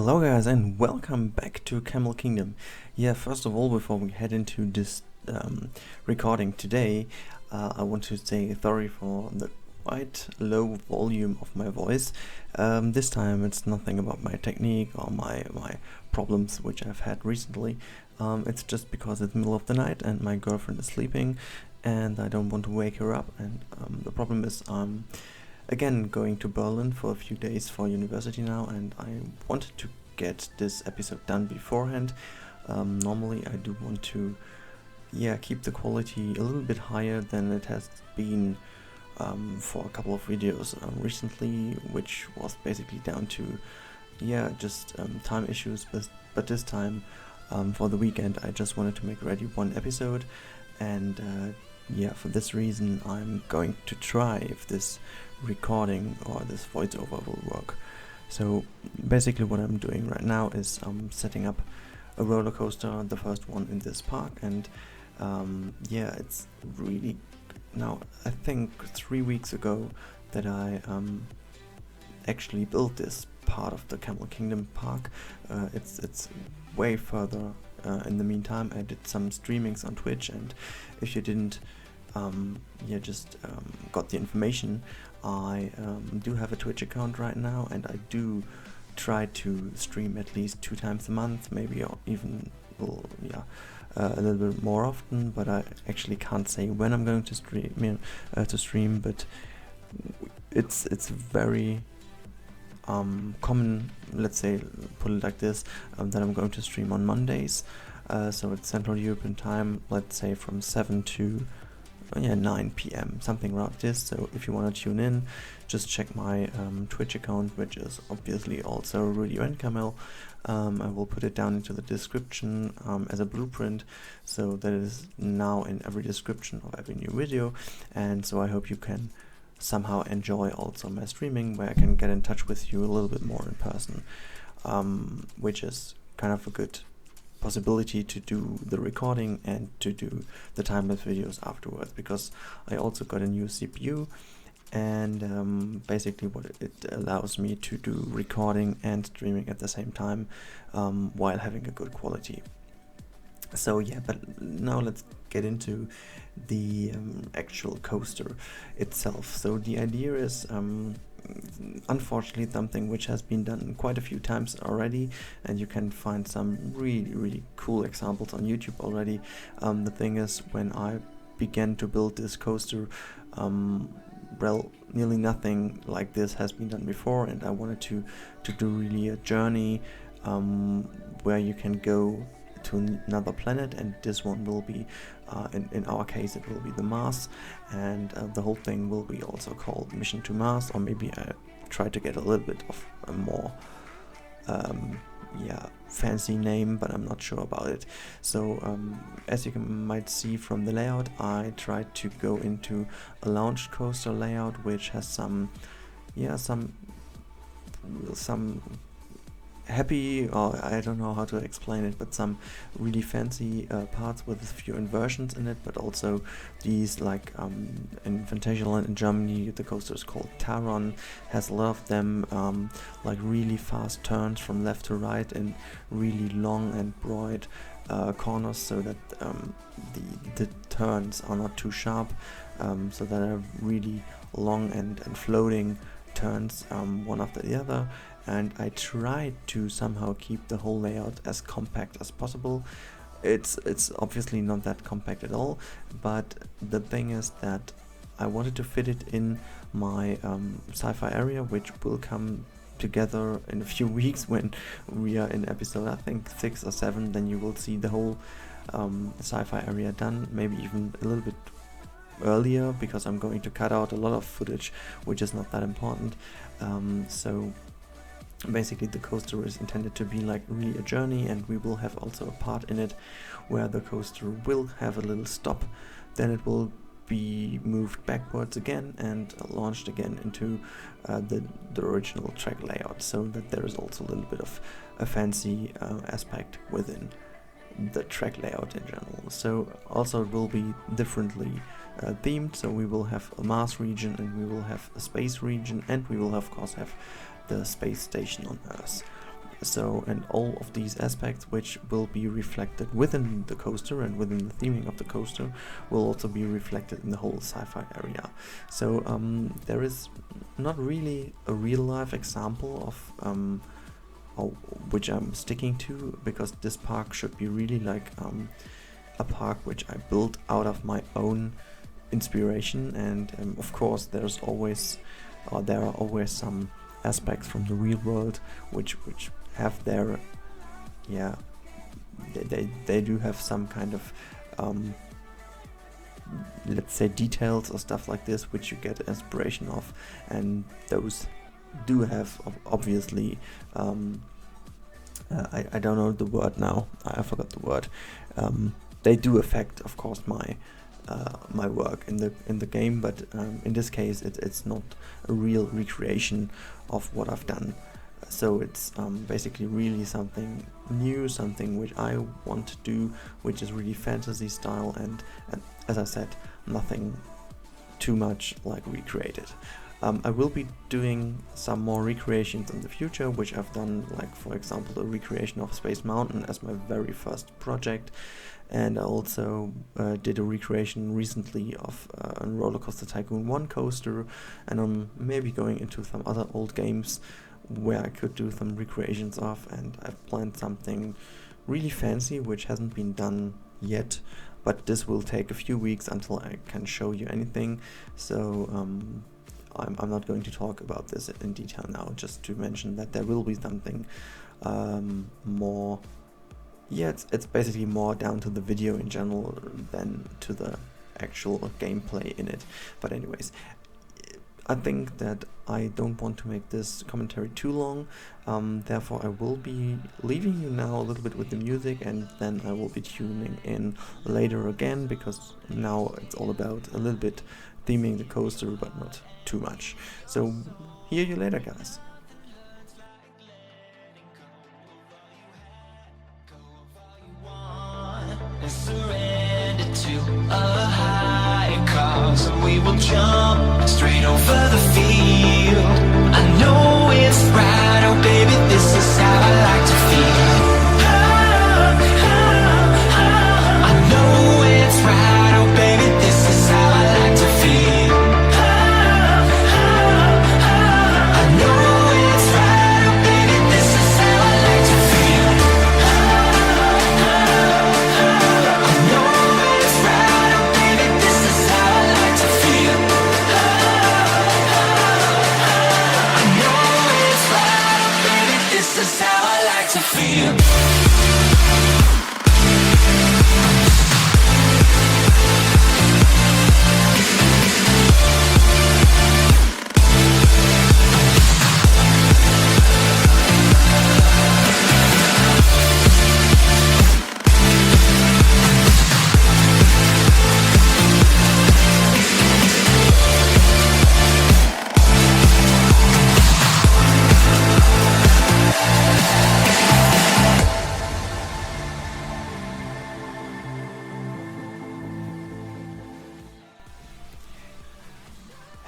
Hello guys and welcome back to Camel Kingdom. Yeah, first of all, before we head into this recording today, I want to say sorry for the quite low volume of my voice. This time it's nothing about my technique or my problems which I've had recently. It's just because it's middle of the night and my girlfriend is sleeping and I don't want to wake her up, and the problem is again going to Berlin for a few days for university now, and I wanted to get this episode done beforehand. Normally I do want to keep the quality a little bit higher than it has been for a couple of videos recently, which was basically down to just time issues, but this time for the weekend I just wanted to make ready one episode, and for this reason I'm going to try if this recording or this voiceover will work. So basically what I'm doing right now is setting up a roller coaster, the first one in this park, and it's really now I think 3 weeks ago that I actually built this part of the Camel Kingdom park. It's way further. In the meantime I did some streamings on Twitch, and if you didn't got the information, I do have a Twitch account right now, and I do try to stream at least 2 times a month, maybe, or even a little bit more often, but I actually can't say when I'm going to stream, but it's very common, let's say, put it like this, that I'm going to stream on Mondays, so it's Central European time, let's say from 7 to 9 p.m, something around this. So if you want to tune in, just check my Twitch account, which is obviously also Rudi Rennkamel. I will put it down into the description as a blueprint, so that it is now in every description of every new video, and so I hope you can somehow enjoy also my streaming, where I can get in touch with you a little bit more in person, which is kind of a good possibility to do the recording and to do the time-lapse videos afterwards, because I also got a new CPU, and basically what it allows me to do recording and streaming at the same time, while having a good quality. So but now let's get into the actual coaster itself. So the idea is unfortunately something which has been done quite a few times already, and you can find some really cool examples on YouTube already. The thing is, when I began to build this coaster, nearly nothing like this has been done before, and I wanted to do really a journey where you can go to another planet, and this one will be in our case it will be the Mars, and the whole thing will be also called Mission to Mars, or maybe I try to get a little bit of a more fancy name, but I'm not sure about it. So as you might see from the layout, I tried to go into a launch coaster layout, which has some happy, or I don't know how to explain it, but some really fancy parts with a few inversions in it, but also these, like in Phantasialand in Germany the coaster is called Taron, has a lot of them, like really fast turns from left to right and really long and broad corners, so that the turns are not too sharp, so that are really long and floating turns, one after the other. And I tried to somehow keep the whole layout as compact as possible. It's obviously not that compact at all, but the thing is that I wanted to fit it in my sci-fi area, which will come together in a few weeks when we are in episode, I think 6 or 7. Then you will see the whole sci-fi area done, maybe even a little bit earlier, because I'm going to cut out a lot of footage which is not that important. So basically the coaster is intended to be like really a journey, and we will have also a part in it where the coaster will have a little stop, then it will be moved backwards again and launched again into the original track layout, so that there is also a little bit of a fancy aspect within the track layout in general. So also it will be differently themed, so we will have a Mars region, and we will have a space region, and we will of course have the space station on Earth. So, and all of these aspects which will be reflected within the coaster and within the theming of the coaster will also be reflected in the whole sci-fi area. So there is not really a real life example of which I'm sticking to, because this park should be really like a park which I built out of my own inspiration, and of course there are always some aspects from the real world which have their, yeah, they do have some kind of let's say details or stuff like this which you get inspiration of, and those do have obviously I don't know the word now, I forgot the word. They do affect, of course, my my work in the game, but in this case it's not a real recreation of what I've done. So it's basically really something new, something which I want to do, which is really fantasy style, and as I said, nothing too much like recreated. I will be doing some more recreations in the future, which I've done, like for example the recreation of Space Mountain as my very first project, and I also did a recreation recently of a RollerCoaster Tycoon 1 coaster, and I'm maybe going into some other old games where I could do some recreations of, and I've planned something really fancy which hasn't been done yet, but this will take a few weeks until I can show you anything. So I'm not going to talk about this in detail now, just to mention that there will be something more, yeah, it's basically more down to the video in general than to the actual gameplay in it. But anyways, I think that I don't want to make this commentary too long, therefore I will be leaving you now a little bit with the music, and then I will be tuning in later again, because now it's all about a little bit theming the coaster, but not too much. So hear you later, guys. Surrender to a higher cause, and we will jump straight over the field. I know it's right, oh baby, this is how I like to feel. I know it's right, oh baby, this is how I like to feel. I know it's right, oh baby, this is how I like to feel. I know it's right, oh baby, this is how I like to feel. I know it's right, oh baby, this is how I like to feel.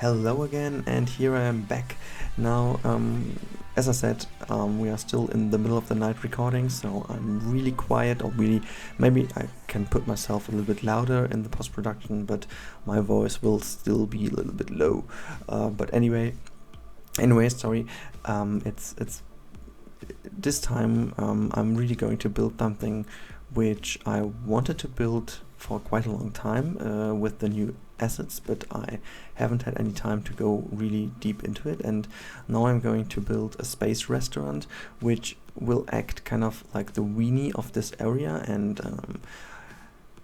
Hello again, and here I am back. Now, as I said, we are still in the middle of the night recording, so I'm really quiet, or really, maybe I can put myself a little bit louder in the post-production, but my voice will still be a little bit low. But anyway, sorry, it's this time I'm really going to build something which I wanted to build for quite a long time with the new assets, but I haven't had any time to go really deep into it, and now I'm going to build a space restaurant which will act kind of like the weenie of this area. And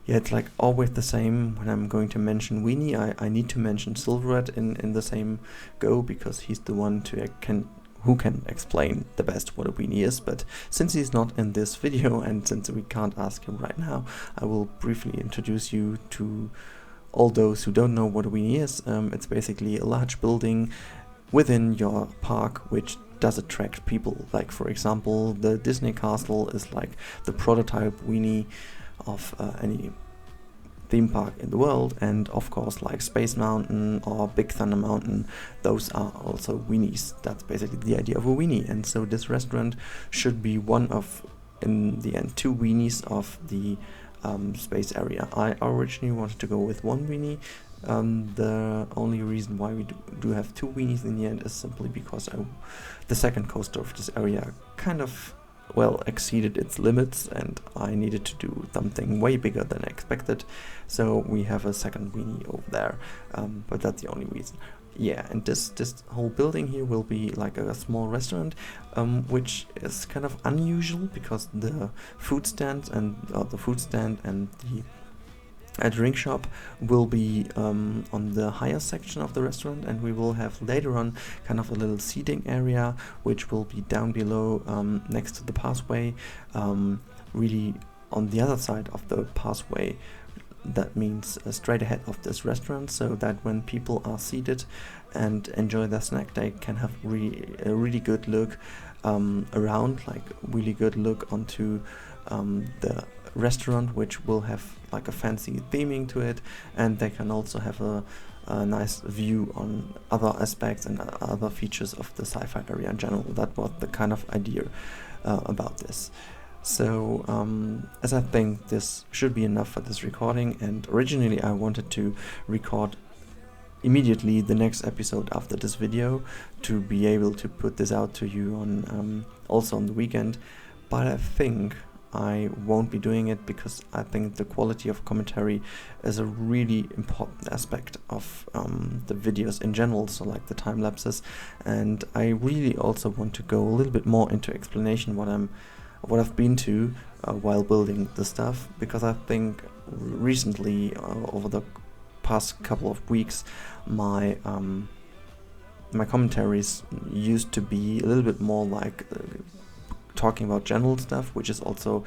yeah, it's like always the same when I'm going to mention weenie, I need to mention Silverette in the same go, because he's the one who can explain the best what a weenie is. But since he's not in this video, and since we can't ask him right now, I will briefly introduce you to all those who don't know what a weenie is. It's basically a large building within your park which does attract people. Like for example, the Disney Castle is like the prototype weenie of anything theme park in the world, and of course like Space Mountain or Big Thunder Mountain, those are also weenies. That's basically the idea of a weenie, and so this restaurant should be one of, in the end, 2 weenies of the space area. I originally wanted to go with 1 weenie. The only reason why we do have 2 weenies in the end is simply because the second coaster of this area kind of, well, exceeded its limits, and I needed to do something way bigger than expected, so we have a second weenie over there, but that's the only reason. Yeah, and this whole building here will be like a small restaurant, which is kind of unusual because the food stand and the drink shop will be on the higher section of the restaurant, and we will have later on kind of a little seating area which will be down below, next to the pathway, really on the other side of the pathway. That means straight ahead of this restaurant, so that when people are seated and enjoy their snack, they can have a really good look around, like really good look onto the restaurant, which will have like a fancy theming to it, and they can also have a nice view on other aspects and other features of the sci-fi area in general. That was the kind of idea about this. So as I think this should be enough for this recording, and originally I wanted to record immediately the next episode after this video to be able to put this out to you on also on the weekend, but I think I won't be doing it because I think the quality of commentary is a really important aspect of the videos in general, so like the time lapses, and I really also want to go a little bit more into explanation what I've been to while building the stuff, because I think recently over the past couple of weeks my my commentaries used to be a little bit more like talking about general stuff, which is also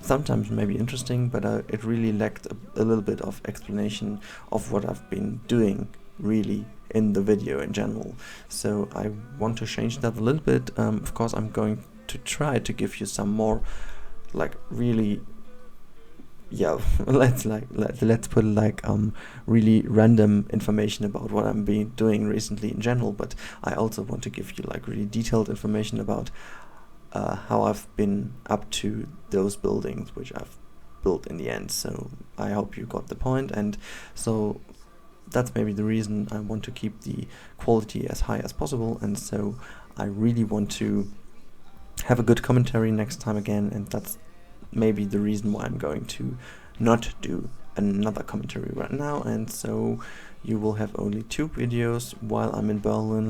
sometimes maybe interesting, but it really lacked a little bit of explanation of what I've been doing really in the video in general. So I want to change that a little bit. Of course, I'm going to try to give you some more like really, yeah, let's put it like really random information about what I've been doing recently in general, but I also want to give you like really detailed information about how I've been up to those buildings which I've built in the end. So I hope you got the point, and so that's maybe the reason I want to keep the quality as high as possible, and so I really want to have a good commentary next time again, and that's maybe the reason why I'm going to not do another commentary right now, and so you will have only 2 videos while I'm in Berlin.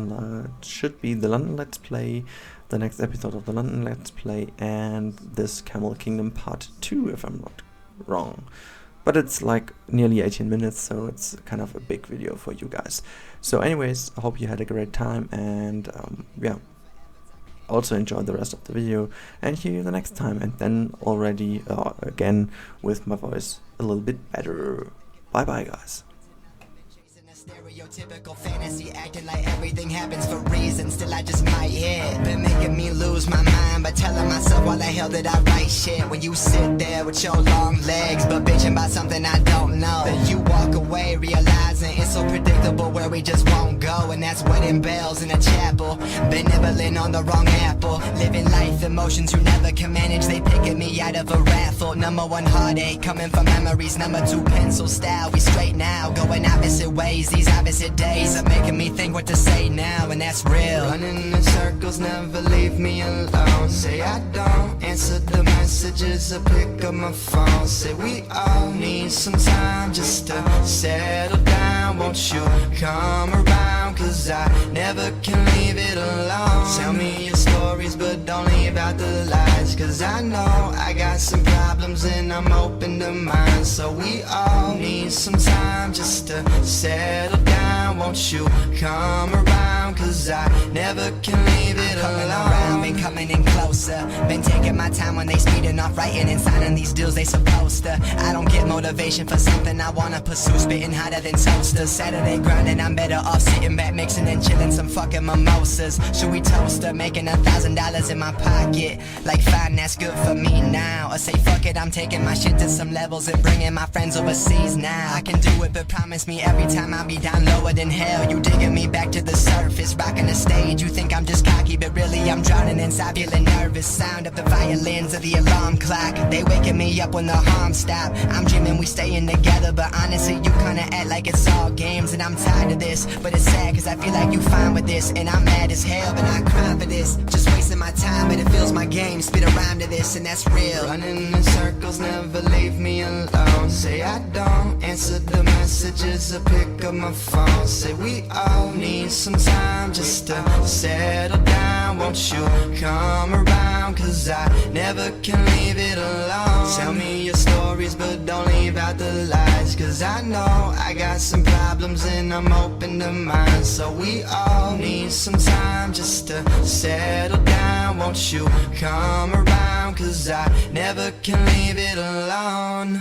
It should be the London Let's Play, the next episode of the London Let's Play, and this Camel Kingdom Part 2, if I'm not wrong. But it's like nearly 18 minutes, so it's kind of a big video for you guys. So anyways, I hope you had a great time, and yeah, also enjoy the rest of the video, and hear you the next time, and then already again with my voice a little bit better. Bye bye guys. Stereotypical fantasy, acting like everything happens for reasons. Still I just might hit. Been making me lose my mind, but telling myself why the hell did I write shit? When you sit there with your long legs, but bitching about something I don't know. Then you walk away realizing it's so predictable where we just won't go. And that's wedding bells in a chapel, been nibbling on the wrong apple. Living life emotions you never can manage, they picking me out of a raffle. Number 1 heartache coming from memories, number 2 pencil style. We straight now, going opposite ways. These opposite days are making me think what to say now, and that's real. Running in circles, never leave me alone. Say I don't answer the messages or pick up my phone. Say we all need some time just to settle down. Won't you come around, cause I never can leave it alone. Tell me your stories, but don't leave out the lies, cause I know I got some problems and I'm open to mine. So we all need some time just to settle down. Won't you come around? around, cause I never can leave it alone. Around, been coming in closer, been taking my time when they speeding off, writing and signing these deals they supposed to. I don't get motivation for something I wanna pursue, spitting hotter than toasters. Saturday grinding, I'm better off sitting back, mixing and chilling some fucking mimosas. Should we toast her, making $1,000 in my pocket? Like fine, that's good for me now. Or say fuck it, I'm taking my shit to some levels and bringing my friends overseas now. I can do it, but promise me every time I'll be down lower than hell. You digging me back to the surface, rocking the stage. You think I'm just cocky, but really I'm drowning inside, feeling nervous. Sound of the violins of the alarm clock, they waking me up when the harm stop. I'm dreaming we staying together, but honestly you kinda act like it's all games. And I'm tired of this, but it's sad cause I feel like you fine with this. And I'm mad as hell, but I cry for this. Just wasting my time, but it feels my game. Spit a rhyme to this, and that's real. Running in circles, never leave me alone. Say I don't answer the messages or pick up my phone. Say we all need some time just to settle down. Won't you come around, cause I never can leave it alone. Tell me your stories, but don't leave out the lies, cause I know I got some problems and I'm open to mine. So we all need some time just to settle down. Won't you come around, cause I never can leave it alone.